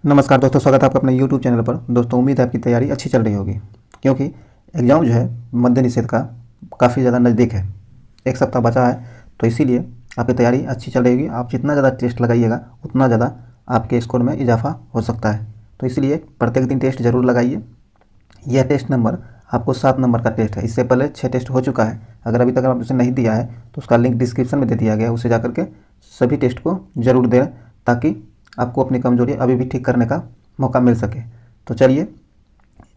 नमस्कार दोस्तों, स्वागत है आपका अपने YouTube चैनल पर। दोस्तों, उम्मीद है आपकी तैयारी अच्छी चल रही होगी, क्योंकि एग्ज़ाम जो है मद्य निषेध का काफ़ी ज़्यादा नज़दीक है। एक सप्ताह बचा है, तो इसीलिए आपकी तैयारी अच्छी चल रही होगी। आप जितना ज़्यादा टेस्ट लगाइएगा उतना ज़्यादा आपके स्कोर में इजाफा हो सकता है। तो इसलिए प्रत्येक दिन टेस्ट ज़रूर लगाइए। यह टेस्ट नंबर आपको 7 नंबर का टेस्ट है। इससे पहले 6 टेस्ट हो चुका है। अगर अभी तक आपने उसे नहीं दिया है तो उसका लिंक डिस्क्रिप्शन में दे दिया गया है, उसे जाकर के सभी टेस्ट को ज़रूर दें, ताकि आपको अपनी कमजोरी अभी भी ठीक करने का मौका मिल सके। तो चलिए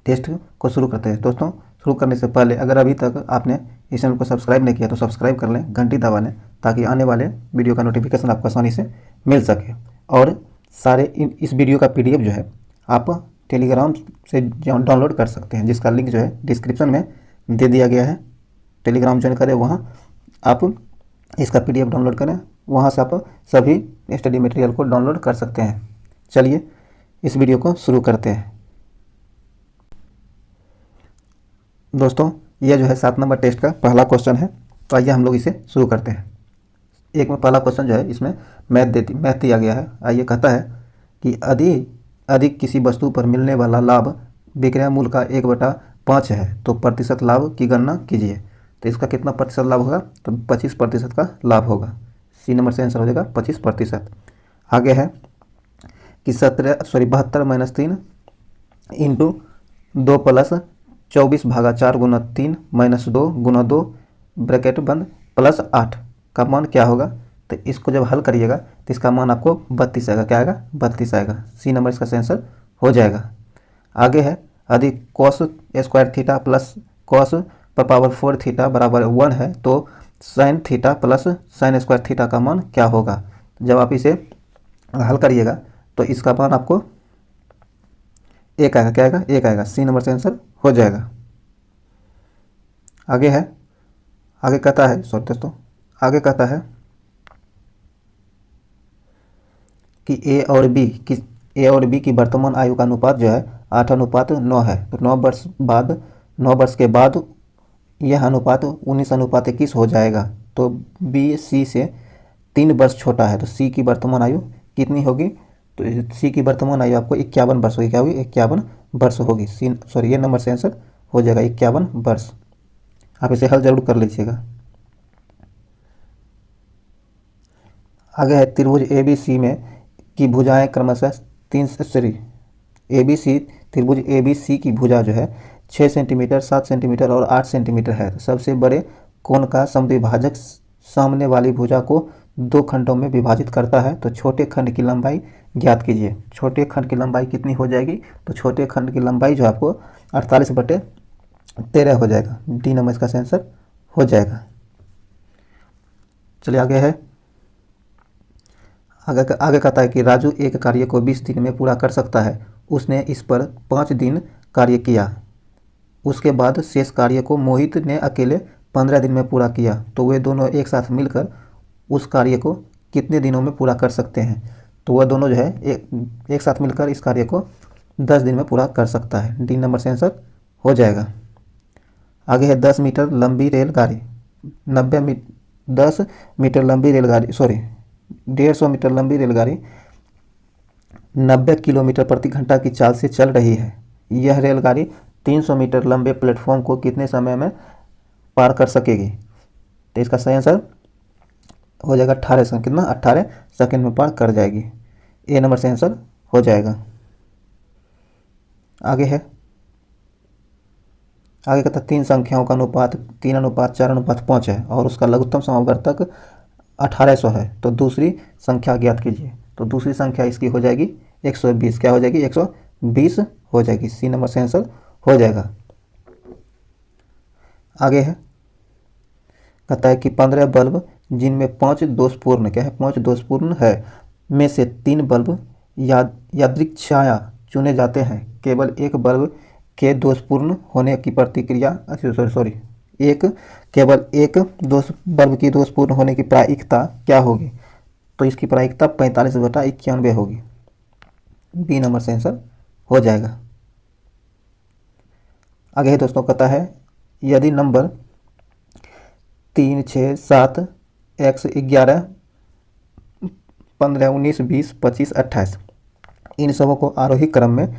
टेस्ट को शुरू करते हैं। दोस्तों, शुरू करने से पहले अगर अभी तक आपने इस चैनल को सब्सक्राइब नहीं किया तो सब्सक्राइब कर लें, घंटी दबा लें, ताकि आने वाले वीडियो का नोटिफिकेशन आपको आसानी से मिल सके। और सारे इस वीडियो का PDF जो है आप टेलीग्राम से डाउनलोड कर सकते हैं, जिसका लिंक जो है डिस्क्रिप्शन में दे दिया गया है। टेलीग्राम ज्वाइन करें, वहाँ आप इसका PDF डाउनलोड करें, वहाँ से आप सभी स्टडी मटेरियल को डाउनलोड कर सकते हैं। चलिए इस वीडियो को शुरू करते हैं। दोस्तों, यह जो है 7 नंबर टेस्ट का पहला क्वेश्चन है, तो आइए हम लोग इसे शुरू करते हैं। एक में पहला क्वेश्चन जो है, इसमें मैथ दिया गया है। आइए, कहता है कि अधिक किसी वस्तु पर मिलने वाला लाभ विक्रय मूल्य का 1/5 है, तो प्रतिशत लाभ की गणना कीजिए। तो इसका कितना प्रतिशत लाभ होगा? तो 25% का लाभ होगा। सी नंबर से आंसर हो जाएगा 25%। आगे है कि 72 - 3 इंटू 2 प्लस 24/4 गुना 3 माइनस 2 गुना 2 ब्रैकेट बंद प्लस 8 का मान क्या होगा? तो इसको जब हल करिएगा तो इसका मान आपको 32 आएगा। क्या आएगा? 32 आएगा। सी नंबर इसका आंसर हो जाएगा। आगे है, अधिक cos square theta plus cos पर पावर 4 थीटा बराबर 1 है, तो sine theta plus sine square theta का मान क्या होगा? जब आप इसे हल करिएगा तो इसका मान आपको 1 आएगा। क्या आएगा? 1 आएगा। सी नंबर से आंसर हो जाएगा। आगे है, आगे कहता है आगे कहता है कि ए और बी की वर्तमान आयु का अनुपात जो है 8:9 है। तो 9 वर्ष के बाद यह अनुपात 19:21 हो जाएगा। तो बी सी से 3 वर्ष छोटा है, तो सी की वर्तमान आयु कितनी होगी? तो सी की वर्तमान आयु आपको 51 वर्ष होगी। क्या होगी? 51 वर्ष होगी। ये नंबर से आंसर हो जाएगा 51 वर्ष। आप इसे हल जरूर कर लीजिएगा। आगे है, त्रिभुज ABC में की भुजाएं क्रमशः त्रिभुज ABC की भुजा जो है 6 सेंटीमीटर, 7 सेंटीमीटर और 8 सेंटीमीटर है। तो सबसे बड़े कोण का समद्विभाजक सामने वाली भुजा को 2 खंडों में विभाजित करता है, तो छोटे खंड की लंबाई ज्ञात कीजिए। छोटे खंड की लंबाई कितनी हो जाएगी? तो छोटे खंड की लंबाई जो आपको 48/13 हो जाएगा। डी नंबर इसका आंसर हो जाएगा। चलिए आगे है, आगे कहता है कि राजू एक कार्य को 20 दिन में पूरा कर सकता है। उसने इस पर 5 दिन कार्य किया। उसके बाद शेष कार्य को मोहित ने अकेले 15 दिन में पूरा किया। तो वे दोनों एक साथ मिलकर उस कार्य को कितने दिनों में पूरा कर सकते हैं? तो वह दोनों जो है एक साथ मिलकर इस कार्य को 10 दिन में पूरा कर सकता है। डी नंबर से आंसर हो जाएगा। आगे है, 10 मीटर लंबी रेलगाड़ी 10 मीटर लंबी रेलगाड़ी 150 मीटर लंबी रेलगाड़ी 90 किलोमीटर प्रति घंटा की चाल से चल रही है। यह रेलगाड़ी 300 मीटर लंबे प्लेटफॉर्म को कितने समय में पार कर सकेगी? तो इसका सही आंसर हो जाएगा 18 सेकंड। कितना? 18 सेकंड में पार कर जाएगी। ए नंबर से आंसर हो जाएगा। आगे है, आगे कहता 3 संख्याओं का अनुपात 3:4:5 है और उसका लघुत्तम समावर्तक 1800 है, तो दूसरी संख्या ज्ञात कीजिए। तो दूसरी संख्या इसकी हो जाएगी 120। क्या हो जाएगी? 120 हो जाएगी। सी नंबर से आंसर हो जाएगा। आगे है, कहता है कि 15 बल्ब जिनमें 5 दोषपूर्ण क्या है? 5 दोषपूर्ण है में से 3 बल्ब यादृच्छया चुने जाते हैं। केवल एक बल्ब के दोषपूर्ण होने की प्रतिक्रिया केवल एक बल्ब की दोषपूर्ण होने की प्रायिकता क्या होगी? तो इसकी प्रायिकता 45/91 होगी। बी नंबर से आंसर हो जाएगा। आगे है दोस्तों, कहता है यदि नंबर 3, 6, 7, x 11, 15, 19, 20, 25, 28 इन सबों को आरोही क्रम में,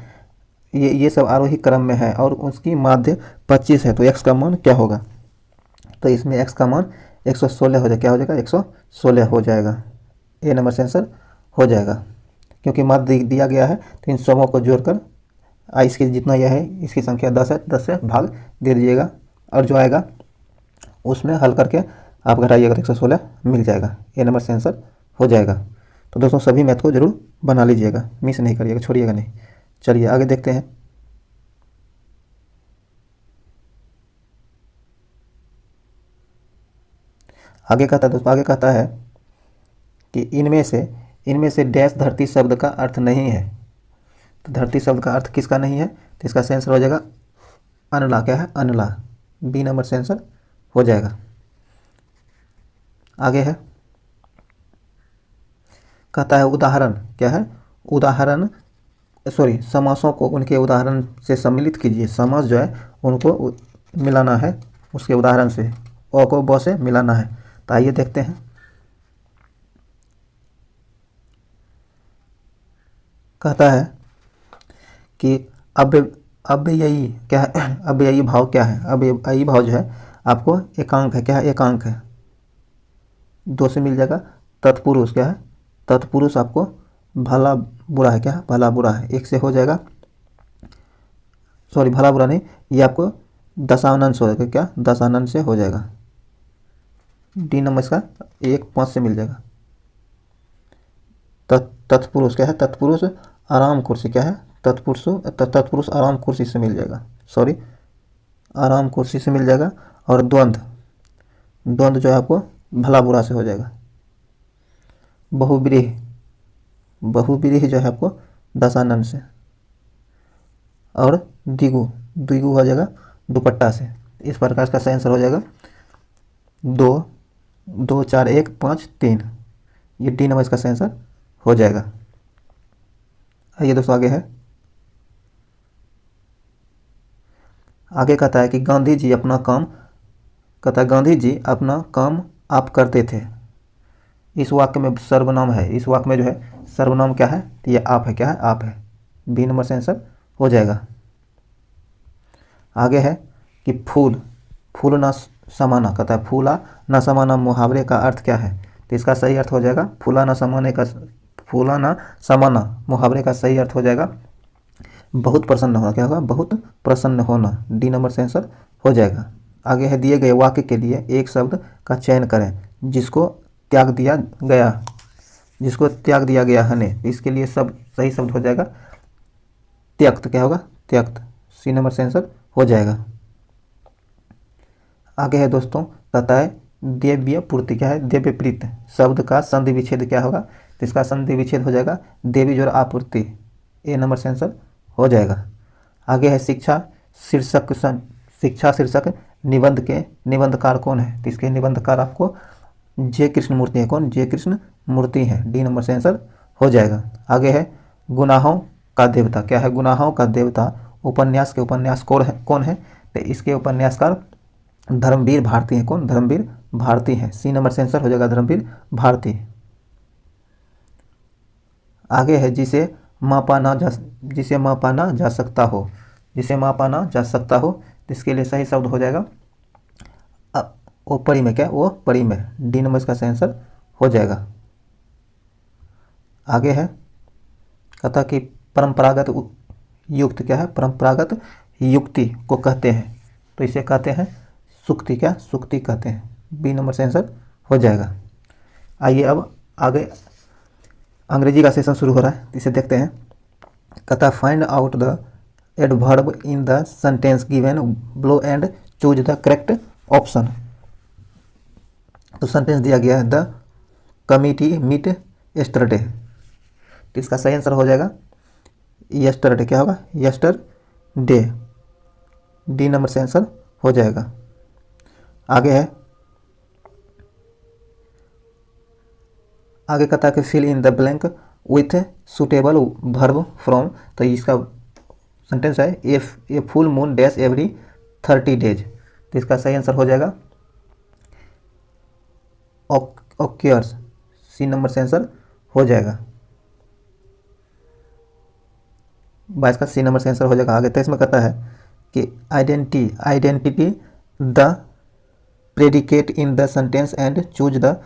ये सब आरोही क्रम में है और उसकी माध्य 25 है, तो x का मान क्या होगा? तो इसमें x का मान 116 हो जाएगा। क्या हो जाएगा? 116 हो जाएगा। ए नंबर से आंसर हो जाएगा, क्योंकि माध्य दिया गया है तो इन सबों को जोड़कर इसके जितना यह है, इसकी संख्या 10 है, 10 से भाग दे दीजिएगा और जो आएगा उसमें हल करके आप घटाइएगा तो 116 मिल जाएगा। ए नंबर से आंसर हो जाएगा। तो दोस्तों सभी मैथ को जरूर बना लीजिएगा, मिस नहीं करिएगा, छोड़िएगा नहीं। चलिए आगे देखते हैं। आगे कहता है दोस्तों, आगे कहता है कि इनमें से डैश धरती शब्द का अर्थ नहीं है। तो धरती शब्द का अर्थ किसका नहीं है? तो इसका आंसर हो जाएगा अनला। क्या है? अनला। बी नंबर से आंसर हो जाएगा। आगे है, कहता है उदाहरण। क्या है? उदाहरण, सॉरी, समासों को उनके उदाहरण से सम्मिलित कीजिए। समास जो है उनको मिलाना है उसके उदाहरण से, अ को ब से मिलाना है। तो आइए देखते हैं। कहता है कि अव्ययी। क्या है? अव्ययी भाव क्या है? अव्ययी भाव जो है आपको एकांक है। क्या है? एकांक है। 2 से मिल जाएगा। तत्पुरुष। क्या है? तत्पुरुष आपको भला बुरा है। क्या है? भला बुरा है। 1 से हो जाएगा। सॉरी, भला बुरा नहीं, ये आपको दशानन से हो जाएगा। क्या? दशानन से हो जाएगा। डी नंबर इसका 1, 5 से मिल जाएगा। तत्पुरुष। क्या है? तत्पुरुष आराम कुर्सी। क्या है? तत्पुरुष आराम कुर्सी से मिल जाएगा। सॉरी, आराम कुर्सी से मिल जाएगा। और द्वंद्व जो है आपको भला बुरा से हो जाएगा। बहुब्रीहि जो है आपको दशानन से। और द्विगु हो जाएगा दुपट्टा से। इस प्रकार का सही आंसर हो जाएगा 2, 2, 4, 1, 5, 3। ये डी नंबर इसका सही आंसर हो जाएगा। आइए दोस्तों आगे है। आगे कहता है कि गांधी जी अपना काम आप करते थे। इस वाक्य में सर्वनाम है। इस वाक्य में जो है सर्वनाम क्या है? तो ये आप है। क्या है? आप है। बी नंबर से आंसर हो जाएगा। आगे है कि फूल ना समाना। कहता है फूला ना समाना मुहावरे का अर्थ क्या है? तो इसका सही अर्थ हो जाएगा फूला ना समाना मुहावरे का सही अर्थ हो जाएगा बहुत प्रसन्न होना। क्या होगा? बहुत प्रसन्न होना। डी नंबर से आंसर हो जाएगा। आगे है, दिए गए वाक्य के लिए एक शब्द का चयन करें जिसको त्याग दिया गया है ने। इसके लिए सब सही शब्द हो जाएगा त्यक्त। क्या होगा? त्यक्त। सी नंबर से आंसर हो जाएगा। आगे है दोस्तों, कहता है देव्य पूर्ति। क्या है? देव्य प्रीत शब्द का संधि विच्छेद क्या होगा? तो इसका संधि विच्छेद हो जाएगा देवी जोड़ आपूर्ति। ए नंबर से आंसर हो जाएगा। आगे है शिक्षा शीर्षक निबंध के निबंधकार कौन है? तो इसके निबंधकार आपको जे कृष्णमूर्ति है। कौन? जे कृष्णमूर्ति है। डी नंबर से आंसर हो जाएगा। आगे है गुनाहों का देवता। क्या है? गुनाहों का देवता उपन्यास के उपन्यास कौन है? तो इसके उपन्यासकार धर्मवीर भारती है। कौन? धर्मवीर भारती है। सी नंबर से आंसर हो जाएगा धर्मवीर भारती। आगे है जिसे मापा ना जा सकता हो। जिसे मापा ना जा सकता हो, तो इसके लिए सही शब्द हो जाएगा वो परिमेय। क्या? वो परिमेय। डी नंबर इसका सही आंसर हो जाएगा। आगे है, कहता कि परंपरागत युक्त। क्या है? परंपरागत युक्ति को कहते हैं, तो इसे कहते हैं सुक्ति। क्या? सुक्ति कहते हैं। बी नंबर से आंसर हो जाएगा। आइए अब आगे अंग्रेजी का सेशन शुरू हो रहा है, इसे देखते हैं। कहता find out the adverb in the sentence given below and choose the correct option. तो सेंटेंस दिया गया है द कमिटी मीट यस्टरडे, तो इसका सही आंसर हो जाएगा यस्टरडे। क्या होगा? यस्टरडे। डी नंबर से आंसर हो जाएगा। आगे है, आगे कहता है कि fill in the blank with suitable verb from. तो इसका सेंटेंस है a full moon dash every 30 days, तो इसका सही आंसर हो जाएगा ऑक्योर्स। सी नंबर से आंसर हो जाएगा। 22 का सी नंबर से आंसर हो जाएगा। आगे 23 में कहता है कि identity the predicate in the sentence and choose the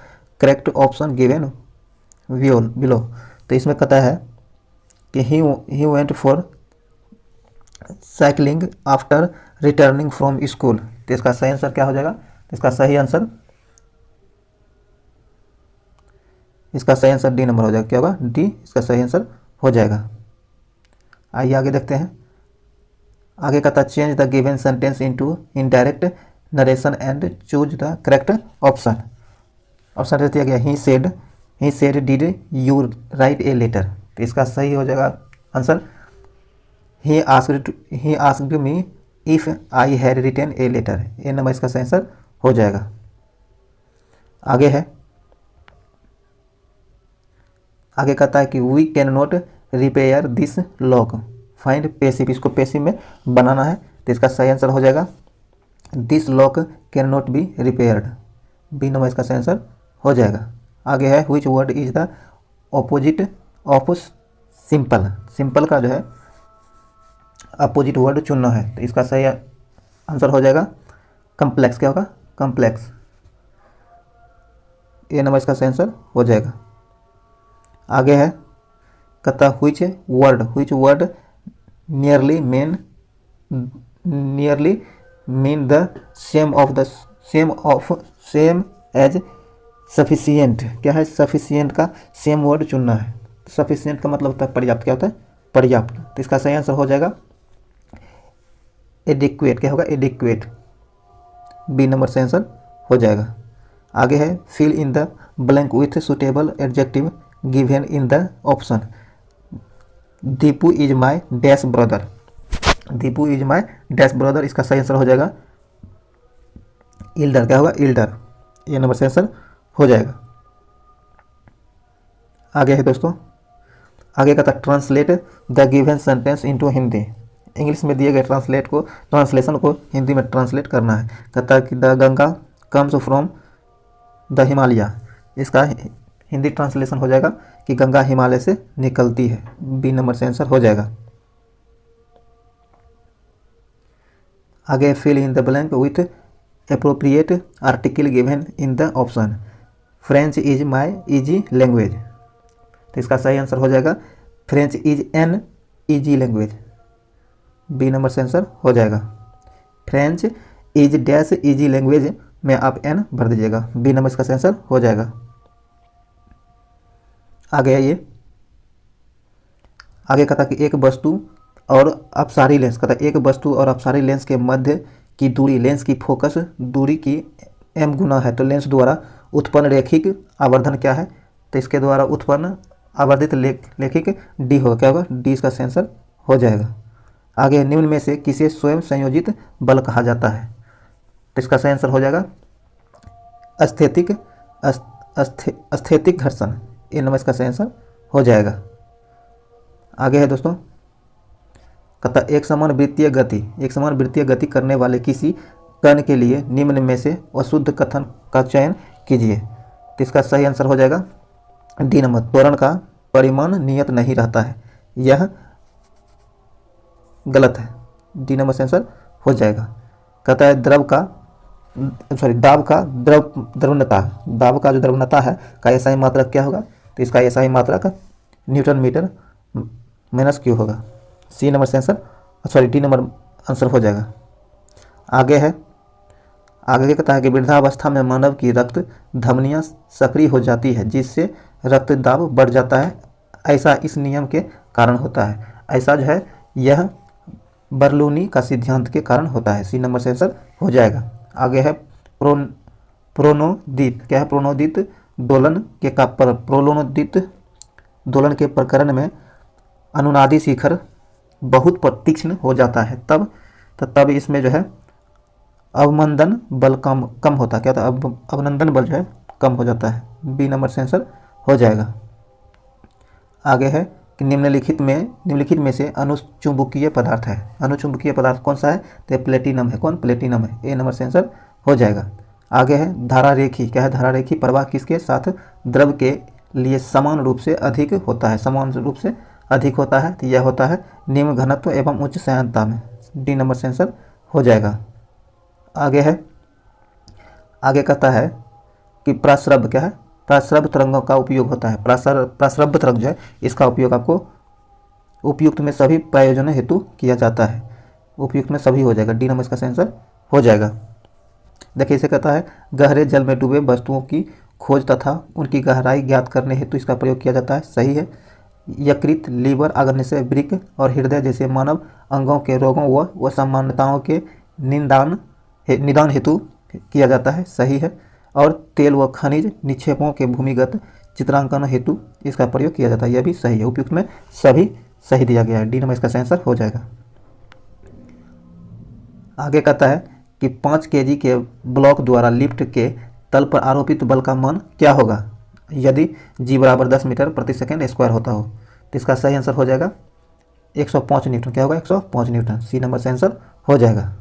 correct option given below. तो इसमें कहता है कि he went for cycling after returning from school. तो इसका सही आंसर क्या हो जाएगा? इसका सही आंसर डी नंबर हो जाएगा। क्या होगा? डी इसका सही आंसर हो जाएगा। आइए आगे देखते हैं। आगे कहता है change the given sentence into indirect narration and choose the correct option. Option दिया गया he said did you write a letter. तो इसका सही हो जाएगा answer he asked me if I had written a letter. A number इसका सही answer हो जाएगा। आगे कहता है कि we can not repair this lock find passive. इसको पेसिव में बनाना है तो इसका सही आंसर हो जाएगा this lock can not be repaired. B number इसका सही आंसर हो जाएगा। आगे है which word is the opposite of simple. Simple का जो है अपोजिट वर्ड चुनना है तो इसका सही आंसर हो जाएगा कम्प्लेक्स। क्या होगा? कम्प्लेक्स। ए नंबर इसका सही आंसर हो जाएगा। आगे है कहता which word nearly mean the same as sufficient. क्या है? सफिशिएंट का सेम वर्ड चुनना है। सफिशिएंट का मतलब होता है पर्याप्त। क्या होता है? पर्याप्त। तो इसका सही आंसर हो जाएगा एडिक्वेट। क्या होगा? एडिक्वेट। बी नंबर से आंसर हो जाएगा। आगे है fill in the blank with suitable adjective given in the option. Deepu is my dash brother. Deepu is my dash brother इसका सही आंसर हो जाएगा इल्डर। क्या होगा? इल्डर। ये नंबर से आंसर हो जाएगा। आगे है दोस्तों, आगे का था translate the given sentence into Hindi. English में दिए गए ट्रांसलेशन को हिंदी में ट्रांसलेट करना है। कहता है कि the Ganga comes from the Himalaya. इसका हिंदी ट्रांसलेशन हो जाएगा कि गंगा हिमालय से निकलती है। बी नंबर से आंसर हो जाएगा। आगे fill in the blank with appropriate article given in the option. French is my easy language. तो इसका सही आंसर हो जाएगा French is an easy language. B number से आंसर हो जाएगा। French is dash easy language में आप एन भर दीजिएगा। बी नंबर इसका आंसर हो जाएगा। आगे है ये, आगे कहता कि एक वस्तु और अपसारी लेंस। कहता एक वस्तु और अपसारी लेंस के मध्य की दूरी, लेंस की फोकस दूरी की m गुना है तो लेंस द्वारा उत्पन्न रेखिक आवर्धन क्या है? तो इसके द्वारा उत्पन्न आवर्धित लेखिक d होगा। क्या होगा? d इसका आंसर हो जाएगा। आगे निम्न में से किसे स्वयं संयोजित बल कहा जाता है? तो इसका सही आंसर हो जाएगा स्थैतिक घर्षण। ए नंबर इसका सही आंसर हो जाएगा। आगे है दोस्तों, कहता एक समान वृत्तीय गति करने वाले किसी कण के लिए निम्न में से अशुद्ध कथन का चयन कीजिए। तो इसका सही आंसर हो जाएगा डी नंबर। त्वरण का परिमाण नियत नहीं रहता है, यह गलत है। डी नंबर से आंसर हो जाएगा। कहता है दाब का जो द्रवणता है का एसआई मात्रक क्या होगा? तो इसका एसआई मात्रक न्यूटन मीटर माइनस क्यू होगा। सी नंबर से आंसर डी नंबर आंसर हो जाएगा। आगे है, आगे कहता है कि वृद्धावस्था में मानव की रक्त धमनियाँ सक्रिय हो जाती है जिससे रक्तदाब बढ़ जाता है। ऐसा इस नियम के कारण होता है। ऐसा जो है यह बर्लूनी का सिद्धांत के कारण होता है। सी नंबर से आंसर हो जाएगा। आगे है प्रोनोदित। क्या है? प्रोनोदित दोलन के प्रकरण में अनुनादी शिखर बहुत तीक्ष्ण हो जाता है तब इसमें जो है अवमंदन बल कम होता है। क्या था? अवनंदन बल जो है कम हो जाता है। बी नंबर से आंसर हो जाएगा। आगे है कि निम्नलिखित में से अनुचुंबकीय पदार्थ है। अनुचुंबकीय पदार्थ कौन सा है? तो प्लेटिनम है। कौन? प्लेटिनम है। ए नंबर से आंसर हो जाएगा। आगे है धारारेखी। क्या है? धारारेखी प्रवाह किसके साथ द्रव के लिए समान रूप से अधिक होता है? समान रूप से अधिक होता है तो यह होता है निम्न घनत्व एवं उच्च सहायता में। डी नंबर से आंसर हो जाएगा। आगे कहता है कि प्राश्रव्य क्या है, प्राश्रव्य तरंगों का उपयोग होता है। प्राश्रव्य तरंग जो है इसका उपयोग आपको उपयुक्त में सभी प्रयोजनों हेतु किया जाता है। उपयुक्त में सभी हो जाएगा, डी नंबर इसका आंसर हो जाएगा। देखिए इसे कहता है गहरे जल में डूबे वस्तुओं की खोज तथा उनकी गहराई ज्ञात करने हेतु इसका प्रयोग किया जाता है। सही है। यकृत, लीवर, अग्न्याशय, वृक्क और हृदय जैसे मानव अंगों के रोगों व असामान्यताओं के निदान हेतु किया जाता है। सही है। और तेल व खनिज निक्षेपों के भूमिगत चित्रांकन हेतु इसका प्रयोग किया जाता है। यह भी सही है। उपयुक्त में सभी सही दिया गया है, डी नंबर इसका आंसर हो जाएगा। आगे कहता है कि 5 kg के ब्लॉक द्वारा लिफ्ट के तल पर आरोपित बल का मान क्या होगा यदि g बराबर 10 मीटर प्रति सेकेंड स्क्वायर होता हो। तो इसका सही आंसर हो जाएगा 105 न्यूटन। क्या होगा? 105 न्यूटन। सी नंबर से आंसर हो जाएगा।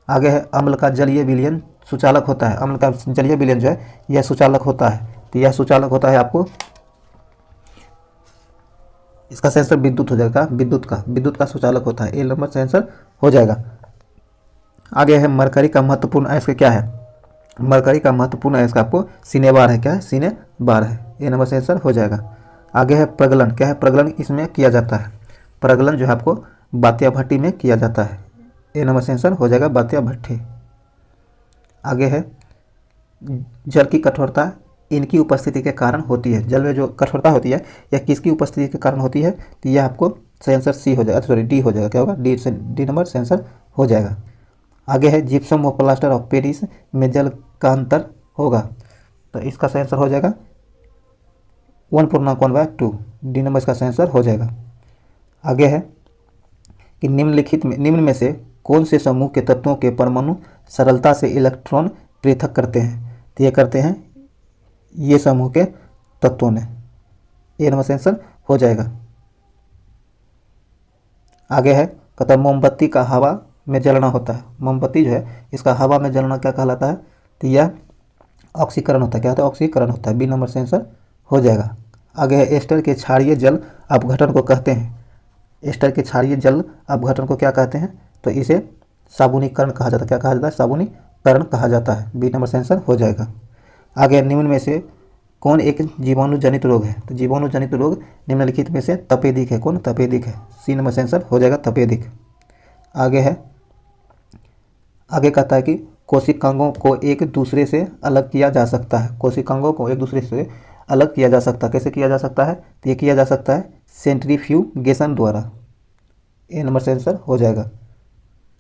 आगे है अम्ल का जलीय विलयन सुचालक होता है। अम्ल का जलीय विलयन जो है यह सुचालक होता है। तो यह सुचालक होता है आपको, इसका आंसर विद्युत हो जाएगा। विद्युत का सुचालक होता है। ए नंबर से आंसर हो जाएगा। आगे है मरकरी का महत्वपूर्ण अयस्क क्या है। मरकरी का महत्वपूर्ण अयस्क आपको सिने बार है। क्या है? सिने बार है। ए नंबर से आंसर हो जाएगा। आगे है प्रगलन। क्या है? प्रगलन इसमें किया जाता है। प्रगलन जो है आपको बात्या भट्टी में किया जाता है। ए नंबर से आंसर हो जाएगा बात्या भट्टी। आगे है जल की कठोरता इनकी उपस्थिति के कारण होती है। जल में जो कठोरता होती है यह किसकी उपस्थिति के कारण होती है? तो यह आपको सही आंसर सी हो जाएगा, सॉरी डी हो जाएगा। क्या होगा? डी नंबर से आंसर हो जाएगा। आगे है जिप्सम व प्लास्टर ऑफ पेरिस में जल का अंतर होगा। तो इसका सही आंसर हो जाएगा 1/2। डी नंबर इसका सही आंसर हो जाएगा। आगे है कि निम्न में से कौन से समूह के तत्वों के परमाणु सरलता से इलेक्ट्रॉन पृथक करते हैं? तो ये करते हैं ये समूह के तत्वों ने। ए नंबर से आंसर हो जाएगा। आगे है कहता मोमबत्ती का हवा में जलना होता है। मोमबत्ती जो है इसका हवा में जलना क्या कहलाता है? तो यह ऑक्सीकरण होता है। क्या होता है? ऑक्सीकरण होता है। बी नंबर से आंसर हो जाएगा। आगे है एस्टर के क्षारीय जल अपघटन को कहते हैं। एस्टर के क्षारीय जल अपघटन को क्या कहते हैं? तो इसे साबुनीकरण कहा जाता है। क्या कहा जाता है? साबुनीकरण कहा जाता है। बी नंबर से आंसर हो जाएगा। आगे निम्न में से कौन एक जीवाणु जनित रोग है? तो जीवाणु जनित रोग निम्नलिखित में से तपेदिक है। कौन? तपेदिक है। सी नंबर से आंसर हो जाएगा तपेदिक। आगे कहता है कि कोशिकांगों को एक दूसरे से अलग किया जा सकता है। कोशिकांगों को एक दूसरे से अलग किया जा सकता है। कैसे किया जा सकता है? तो ये किया जा सकता है सेंट्रीफ्यूगेशन द्वारा। ए नंबर से आंसर हो जाएगा।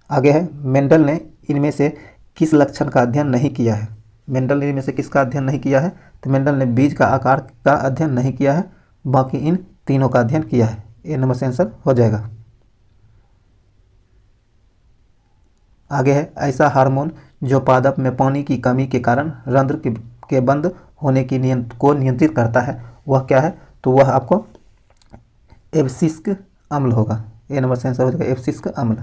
आगे है मेंडल ने इनमें से किस लक्षण का अध्ययन नहीं किया है? मेंडल ने इनमें से किसका अध्ययन नहीं किया है? तो मेंडल ने बीज का आकार का अध्ययन नहीं किया है, बाकी इन तीनों का अध्ययन किया है। ए नंबर से आंसर हो जाएगा। आगे है ऐसा हार्मोन जो पादप में पानी की कमी के कारण रंध्र के बंद होने की को नियंत्रित करता है, वह क्या है? तो वह आपको एब्सिस्क अम्ल होगा। ए नंबर से आंसर हो जाएगा एब्सिस्क अम्ल।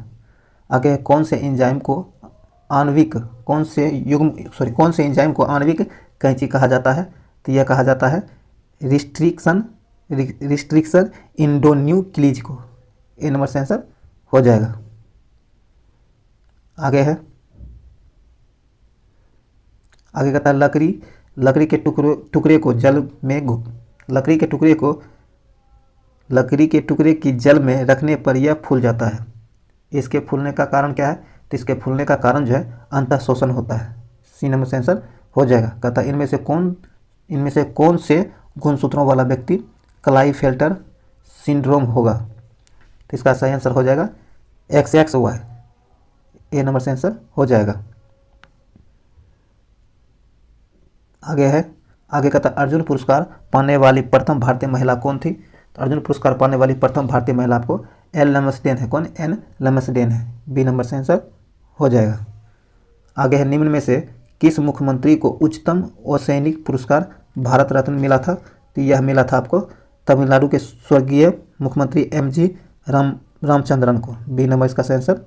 आगे कौन से एंजाइम को आणविक कैंची कहा जाता है? तो यह कहा जाता है रिस्ट्रिक्शन इंडोन्यूक्लीज को। ए नंबर से आंसर हो जाएगा। आगे कहता है लकड़ी के टुकड़े को जल में लकड़ी के टुकड़े की जल में रखने पर यह फूल जाता है। इसके फूलने का कारण क्या है? तो इसके फूलने का कारण जो है अंतः शोषण होता है। सी नंबर से आंसर हो जाएगा। कहता है इनमें से कौन से गुणसूत्रों वाला व्यक्ति क्लाइफेल्टर सिंड्रोम होगा? तो इसका सही आंसर हो जाएगा XXY। ए नंबर से आंसर हो जाएगा। आगे कहता है अर्जुन पुरस्कार पाने वाली प्रथम भारतीय महिला कौन थी? तो अर्जुन पुरस्कार पाने वाली प्रथम भारतीय महिला आपको एन लमसडेन है। कौन? एन लमसडेन है। बी नंबर से आंसर हो जाएगा। आगे है निम्न में से किस मुख्यमंत्री को उच्चतम असैनिक पुरस्कार भारत रत्न मिला था? तो यह मिला था आपको तमिलनाडु के स्वर्गीय मुख्यमंत्री MG रामचंद्रन को। बी नंबर इसका आंसर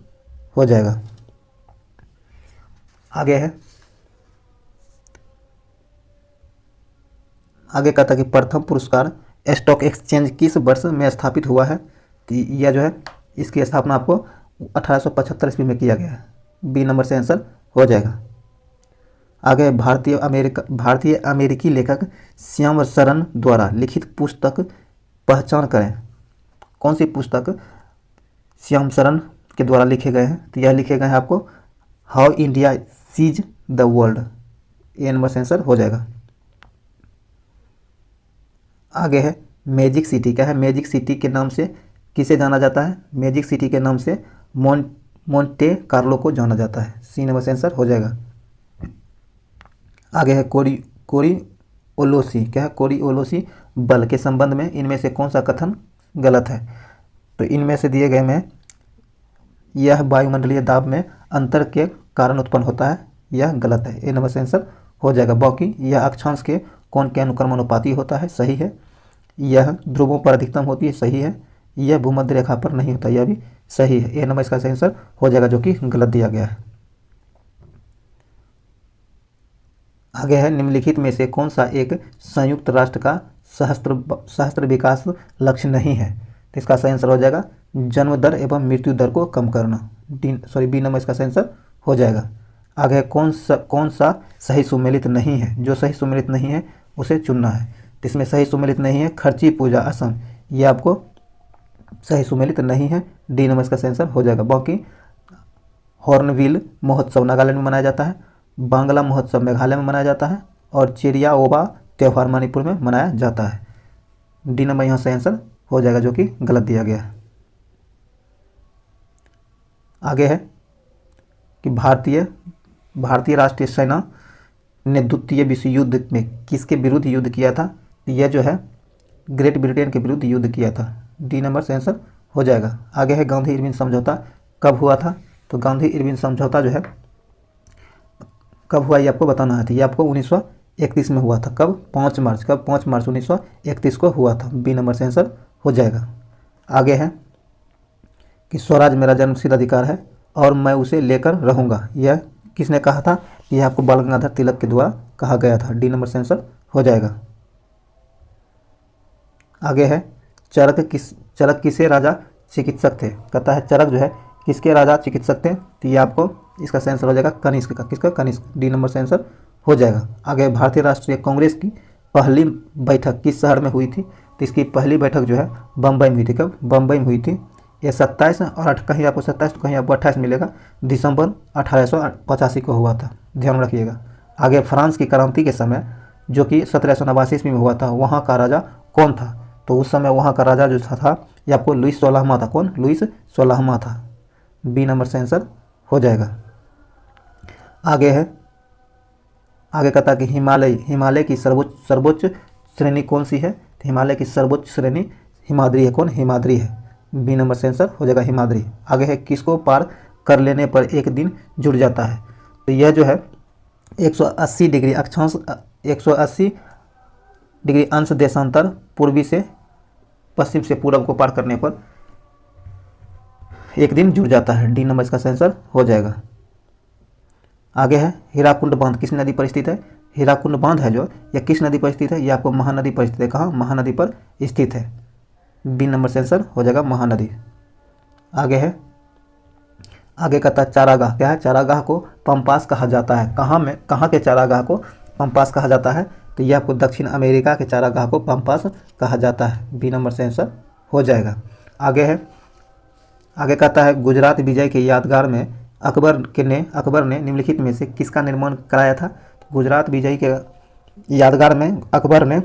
हो जाएगा। आगे कहता है कि प्रथम पुरस्कार स्टॉक एक्सचेंज किस वर्ष में स्थापित हुआ है? तो यह जो है इसकी स्थापना आपको 1875 ईस्वी में किया गया है। बी नंबर से आंसर हो जाएगा। आगे भारतीय अमेरिकी लेखक श्याम शरण द्वारा लिखित पुस्तक पहचान करें। कौन सी पुस्तक श्याम शरण के द्वारा लिखे गए हैं? तो यह लिखे गए हैं आपको how India sees the world. A number से आंसर हो जाएगा। आगे है मैजिक सिटी। क्या है? मैजिक सिटी के नाम से किसे जाना जाता है? मैजिक सिटी के नाम से मोंटे कार्लो को जाना जाता है। सी नंबर से आंसर हो जाएगा। आगे है कोरिओलोसी। क्या है? कोरिओलोसी बल के संबंध में इनमें से कौन सा कथन गलत है? तो इनमें से दिए गए में यह वायुमंडलीय दाब में अंतर के कारण उत्पन्न होता है, यह गलत है। ए नंबर से आंसर हो जाएगा। बाकी यह अक्षांश के कोण के अनुक्रमानुपाती होता है, सही है। यह ध्रुवों पर अधिकतम होती है, सही है। यह भूमध्य रेखा पर नहीं होता, यह भी सही है। ए नंबर इसका सही आंसर हो जाएगा, जो कि गलत दिया गया है। आगे है निम्नलिखित में से कौन सा एक संयुक्त राष्ट्र का सहस्त्र विकास लक्ष्य नहीं है? तो इसका सही आंसर हो जाएगा जन्म दर एवं मृत्यु दर को कम करना। बी नंबर इसका सही आंसर हो जाएगा। आगे कौन सा सही सुमेलित नहीं है? जो सही सुमेलित नहीं है उसे चुनना है। तो इसमें सही सुमेलित नहीं है खर्ची पूजा असम, ये आपको सही सुमेलित नहीं है। डी नंबर इसका सही आंसर हो जाएगा। बाकी हॉर्नबिल महोत्सव नागालैंड में मनाया जाता है, बांग्ला महोत्सव मेघालय में मनाया जाता है और चिड़िया ओबा त्यौहार मणिपुर में मनाया जाता है। डी नंबर यहाँ सही आंसर हो जाएगा, जो कि गलत दिया गया है। आगे है कि भारतीय राष्ट्रीय सेना ने द्वितीय विश्व युद्ध में किसके विरुद्ध युद्ध किया था? यह जो है ग्रेट ब्रिटेन के विरुद्ध युद्ध किया था। डी नंबर से आंसर हो जाएगा। आगे है गांधी इरविन समझौता कब हुआ था? तो गांधी इरविन समझौता जो है कब हुआ ये आपको बताना है। तो ये आपको 1931 में हुआ था। कब? 5 मार्च। कब? 5 मार्च 1931 को हुआ था। बी नंबर से आंसर हो जाएगा। आगे है कि स्वराज मेरा जन्मसिद्ध अधिकार है और मैं उसे लेकर रहूँगा, यह किसने कहा था? यह आपको बाल गंगाधर तिलक के द्वारा कहा गया था। डी नंबर से आंसर हो जाएगा। आगे है चरक किसे राजा चिकित्सक थे? कहता है चरक जो है किसके राजा चिकित्सक थे? तो ये आपको इसका सही आंसर हो जाएगा कनिष्क का। किसका? कनिष्क। डी नंबर से आंसर हो जाएगा। आगे भारतीय राष्ट्रीय कांग्रेस की पहली बैठक किस शहर में हुई थी? तो इसकी पहली बैठक जो है बम्बई में हुई थी। कब? बम्बई में हुई थी। ये 27 और कहीं आपको 27 तो कहीं आपको 28 मिलेगा, दिसंबर 1885 को हुआ था, ध्यान रखिएगा। आगे फ्रांस की क्रांति के समय जो कि 1789 ईस्वी में हुआ था, वहाँ का राजा कौन था? तो उस समय वहाँ का राजा जो था ये आपको लुईस 16वां था। कौन? लुईस 16वां था। बी नंबर से आंसर हो जाएगा। आगे कहता है कि हिमालय की सर्वोच्च श्रेणी कौन सी है? तो हिमालय की सर्वोच्च श्रेणी हिमाद्री है। कौन? हिमाद्री है। बी नंबर से आंसर हो जाएगा हिमाद्री। आगे है किसको पार कर लेने पर एक दिन जुड़ जाता है? तो यह जो है 180 डिग्री अक्षांश 180 डिग्री अंश देशांतर पूर्वी से पश्चिम से पूरब को पार करने पर एक दिन जुड़ जाता है। डी नंबर इसका आंसर हो जाएगा। आगे है हीराकुंड बांध किस नदी पर स्थित है? हीराकुंड बांध है जो यह किस नदी पर स्थित है? यह आपको महानदी पर स्थित है। कहाँ? महानदी पर स्थित है। बी नंबर से आंसर हो जाएगा महानदी। आगे कहता है चारागाह। क्या है? चारागाह को पंपास कहा जाता है। कहाँ के चारागाह को पंपास कहा जाता है? तो यह आपको दक्षिण अमेरिका के चारागाह को पंपास कहा जाता है। बी नंबर से आंसर हो जाएगा। आगे कहता है गुजरात विजय के यादगार में अकबर ने निम्नलिखित में से किसका निर्माण कराया था? गुजरात विजय के यादगार में अकबर ने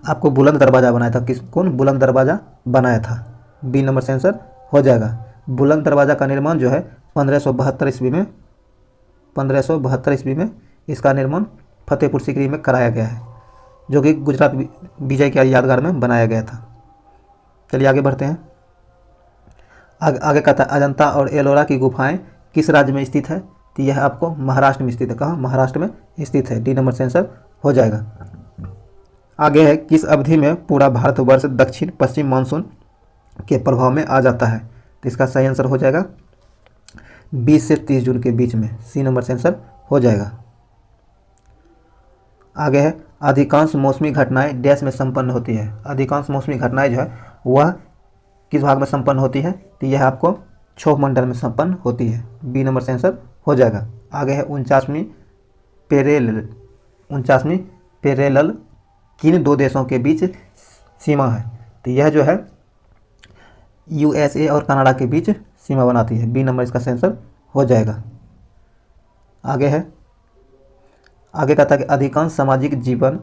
आपको बुलंद दरवाज़ा बनाया था। कौन बुलंद दरवाज़ा बनाया था? बी नंबर से आंसर हो जाएगा। बुलंद दरवाज़ा का निर्माण जो है 1572 ईस्वी में इसका निर्माण फतेहपुर सीकरी में कराया गया है, जो कि गुजरात विजय के यादगार में बनाया गया था। चलिए आगे बढ़ते हैं। आगे कहता है अजंता और एलोरा की गुफाएं किस राज्य में स्थित है? तो यह आपको महाराष्ट्र में स्थित है। कहाँ? महाराष्ट्र में स्थित है। डी नंबर से आंसर हो जाएगा। आगे है किस अवधि में पूरा भारतवर्ष दक्षिण पश्चिम मानसून के प्रभाव में आ जाता है? तो इसका सही आंसर हो जाएगा 20 से 30 जून के बीच में। सी नंबर से आंसर हो जाएगा। आगे है अधिकांश मौसमी घटनाएं डैश में संपन्न होती है। अधिकांश मौसमी घटनाएं जो है वह किस भाग में संपन्न होती है, तो यह आपको क्षोभ मंडल में संपन्न होती है। बी नंबर से आंसर हो जाएगा। आगे है 49वीं पेरेलल किन दो देशों के बीच सीमा है, तो यह जो है यूएसए और कनाडा के बीच सीमा बनाती है। बी नंबर इसका आंसर हो जाएगा। आगे कहता है कि अधिकांश सामाजिक जीवन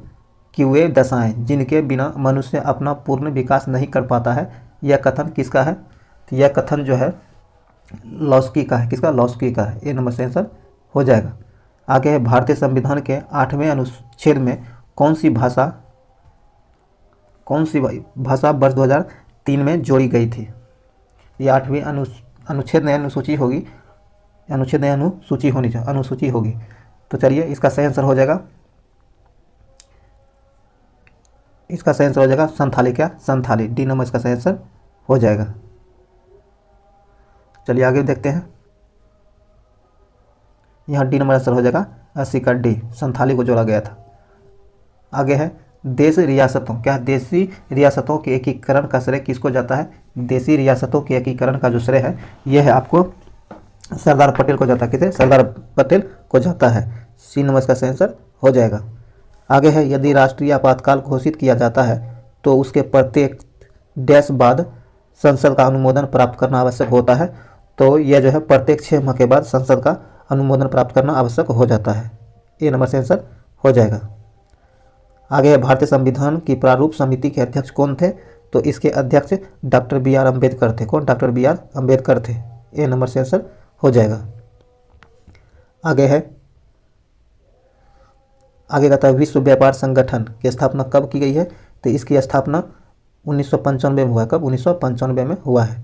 की वे दशाएं जिनके बिना मनुष्य अपना पूर्ण विकास नहीं कर पाता है, यह कथन किसका है, तो यह कथन जो है लॉस्की का है। किसका? लॉस्की का है। ए नंबर से आंसर हो जाएगा। आगे है भारतीय संविधान के 8वें अनुच्छेद में कौन सी भाषा वर्ष 2003 में जोड़ी गई थी। ये 8वीं अनुच्छेद नई अनुसूची होगी, अनुच्छेद नई अनुसूची होनी चाहिए, अनुसूची होगी। तो चलिए इसका सही आंसर हो जाएगा, इसका सही आंसर हो जाएगा संथाली। क्या? संथाली। डी नंबर इसका सही आंसर हो जाएगा। चलिए आगे देखते हैं। यहाँ डी नंबर आंसर हो जाएगा 80 का डी, संथाली को जोड़ा गया था। आगे है देश रियासतों, क्या देशी रियासतों के एकीकरण का श्रेय किसको जाता है। देशी रियासतों के एकीकरण का जो श्रेय है यह है आपको सरदार पटेल को जाता है। किसे? सरदार पटेल को जाता है। सी नंबर इसका सही आंसर हो जाएगा। आगे है यदि राष्ट्रीय आपातकाल घोषित किया जाता है तो उसके प्रत्येक डैश बाद संसद का अनुमोदन प्राप्त करना आवश्यक होता है, तो यह जो है प्रत्येक 6 माह के बाद संसद का अनुमोदन प्राप्त करना आवश्यक हो जाता है। ए नंबर से आंसर हो जाएगा। आगे है भारतीय संविधान की प्रारूप समिति के अध्यक्ष कौन थे, तो इसके अध्यक्ष डॉक्टर बी आर अम्बेडकर थे। कौन? डॉक्टर बी आर अम्बेडकर थे। ए नंबर से आंसर हो जाएगा। आगे कहता है विश्व व्यापार संगठन की स्थापना कब की गई है, तो इसकी स्थापना 1995 में हुआ है। कब? 1995 में हुआ है।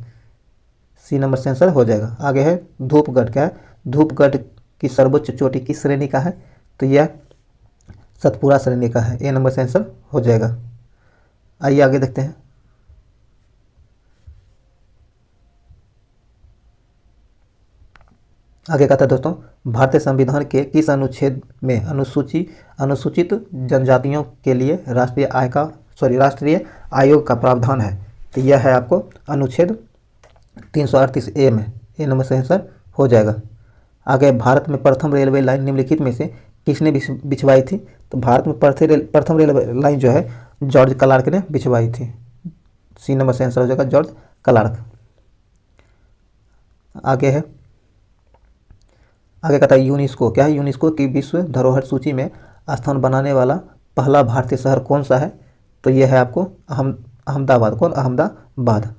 सी नंबर से आंसर हो जाएगा। आगे है धूपगढ़, क्या है? धूपगढ़ की सर्वोच्च चोटी किस श्रेणी का है, तो यह सतपुरा श्रेणी का है। ए नंबर से आंसर हो जाएगा। आइए आगे देखते हैं। आगे कहता है दोस्तों भारतीय संविधान के किस अनुच्छेद में अनुसूचित जनजातियों के लिए राष्ट्रीय आयोग का प्रावधान है, तो यह है आपको अनुच्छेद 338 ए में। ए नंबर से आंसर हो जाएगा। आगे भारत में प्रथम रेलवे लाइन निम्नलिखित में से किसने बिछवाई थी, तो भारत में प्रथम रेलवे लाइन जो है जॉर्ज क्लार्क ने बिछवाई थी। सी नंबर से आंसर हो जाएगा जॉर्ज क्लार्क। आगे कहता है यूनेस्को, क्या है? यूनेस्को की विश्व धरोहर सूची में स्थान बनाने वाला पहला भारतीय शहर कौन सा है, तो यह है आपको अहमदाबाद। कौन? अहमदाबाद।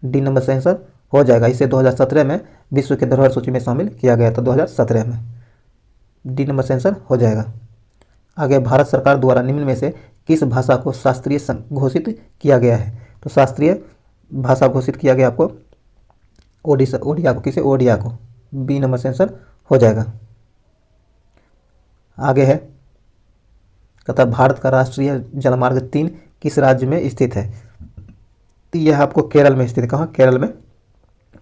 डी नंबर से आंसर हो जाएगा। इसे 2017 में विश्व के धरोहर सूची में शामिल किया गया था, 2017 में। डी नंबर से आंसर हो जाएगा। आगे भारत सरकार द्वारा निम्न में से किस भाषा को शास्त्रीय घोषित किया गया है, तो शास्त्रीय भाषा घोषित किया गया आपको ओडिया को। किसे? ओडिया को। बी नंबर से आंसर हो जाएगा। आगे है कहता भारत का राष्ट्रीय जलमार्ग 3 किस राज्य में स्थित है, तो यह आपको केरल में स्थित है। कहाँ? केरल में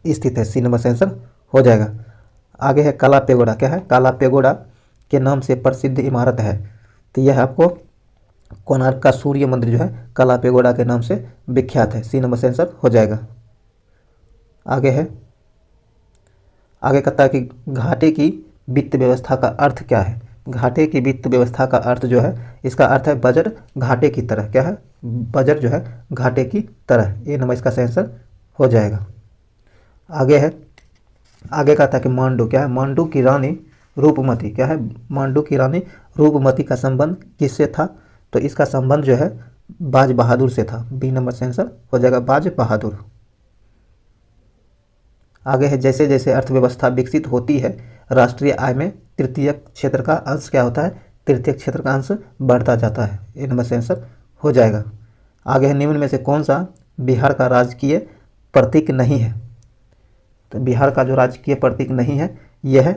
स्थित है। सी नंबर से आंसर हो जाएगा। आगे है काला पेगोडा, क्या है? काला पेगोडा के नाम से प्रसिद्ध इमारत है, तो यह आपको कोणार्क का सूर्य मंदिर जो है काला पेगोडा के नाम से विख्यात है। सी नंबर से आंसर हो जाएगा। आगे कहता है कि घाटे की वित्त व्यवस्था का अर्थ क्या है। घाटे की वित्त व्यवस्था का अर्थ जो है, इसका अर्थ है बजट घाटे की तरह। क्या है? बजट जो है घाटे की तरह। ए नंबर इसका सही आंसर हो जाएगा। आगे कहता है कि मांडू, क्या है? मांडू की रानी रूपमती, क्या है? मांडू की रानी रूपमती का संबंध किससे था, तो इसका संबंध जो है बाज बहादुर से था। बी नंबर से आंसर हो जाएगा बाज बहादुर। आगे है जैसे जैसे अर्थव्यवस्था विकसित होती है राष्ट्रीय आय में तृतीय क्षेत्र का अंश क्या होता है, तृतीय क्षेत्र का अंश बढ़ता जाता है। ए नंबर से आंसर हो जाएगा। आगे है निम्न में से कौन सा बिहार का राजकीय प्रतीक नहीं है, तो बिहार का जो राजकीय प्रतीक नहीं है यह है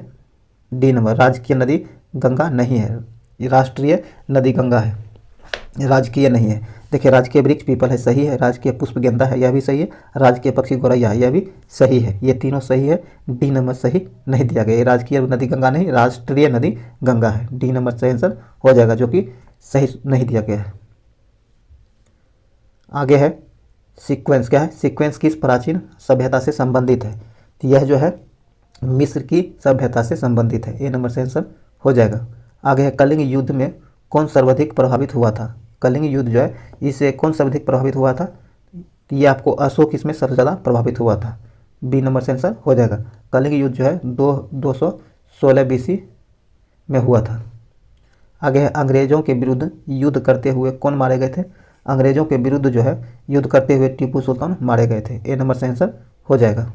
डी नंबर, राजकीय नदी गंगा नहीं है। ये राष्ट्रीय नदी गंगा है, राजकीय नहीं है। देखिए राजकीय वृक्ष पीपल है, सही है। राजकीय पुष्प गेंदा है, यह भी सही है। राजकीय पक्षी गोरैया है, यह भी सही है। ये तीनों सही है। डी नंबर सही नहीं दिया गया। ये राजकीय नदी गंगा नहीं, राष्ट्रीय नदी गंगा है। डी नंबर सही आंसर हो जाएगा, जो कि सही नहीं दिया गया है। आगे है सीक्वेंस। क्या है? सीक्वेंस किस प्राचीन सभ्यता से संबंधित है? तो यह जो है मिस्र की सभ्यता से संबंधित है। ए नंबर से आंसर हो जाएगा। आगे है कलिंग युद्ध में कौन सर्वाधिक प्रभावित हुआ था? कलिंग युद्ध जो है इससे कौन सर्वाधिक प्रभावित हुआ था? तो ये आपको अशोक इसमें सबसे ज़्यादा प्रभावित हुआ था। बी नंबर से आंसर हो जाएगा। कलिंग युद्ध जो है 216 BC में हुआ था। आगे है अंग्रेजों के विरुद्ध युद्ध करते हुए कौन मारे गए थे? अंग्रेजों के विरुद्ध जो है युद्ध करते हुए टीपू सुल्तान मारे गए थे। ए नंबर से आंसर हो जाएगा।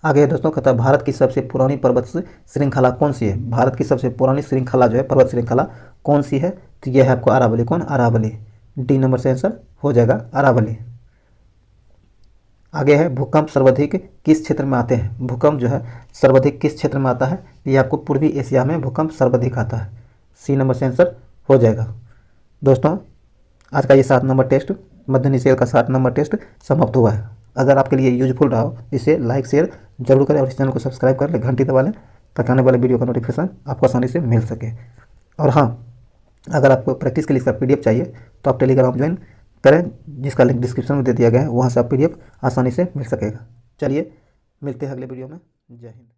आगे है दोस्तों कहता है भारत की सबसे पुरानी पर्वत श्रृंखला कौन सी है? भारत की सबसे पुरानी श्रृंखला जो है पर्वत श्रृंखला कौन सी है? तो यह है आपको अरावली। कौन? अरावली। डी नंबर से आंसर हो जाएगा अरावली। आगे है भूकंप सर्वाधिक किस क्षेत्र में आते हैं? भूकंप जो है सर्वाधिक किस क्षेत्र में आता है? ये आपको पूर्वी एशिया में भूकंप सर्वाधिक आता है। सी नंबर से आंसर हो जाएगा। दोस्तों आज का ये 7 नंबर टेस्ट मध्य निषेध का 7 नंबर टेस्ट समाप्त हुआ है। अगर आपके लिए यूजफुल रहा हो इसे लाइक शेयर जरूर करें और इस चैनल को सब्सक्राइब कर लें, घंटी दबा लें ताकि आने वाले वीडियो का नोटिफिकेशन आपको आसानी से मिल सके। और हाँ, अगर आपको प्रैक्टिस के लिए इसका PDF चाहिए तो आप टेलीग्राम ज्वाइन करें, जिसका लिंक डिस्क्रिप्शन में दे दिया गया है, वहाँ से आप PDF आसानी से मिल सकेगा। चलिए मिलते हैं अगले वीडियो में। जय हिंद।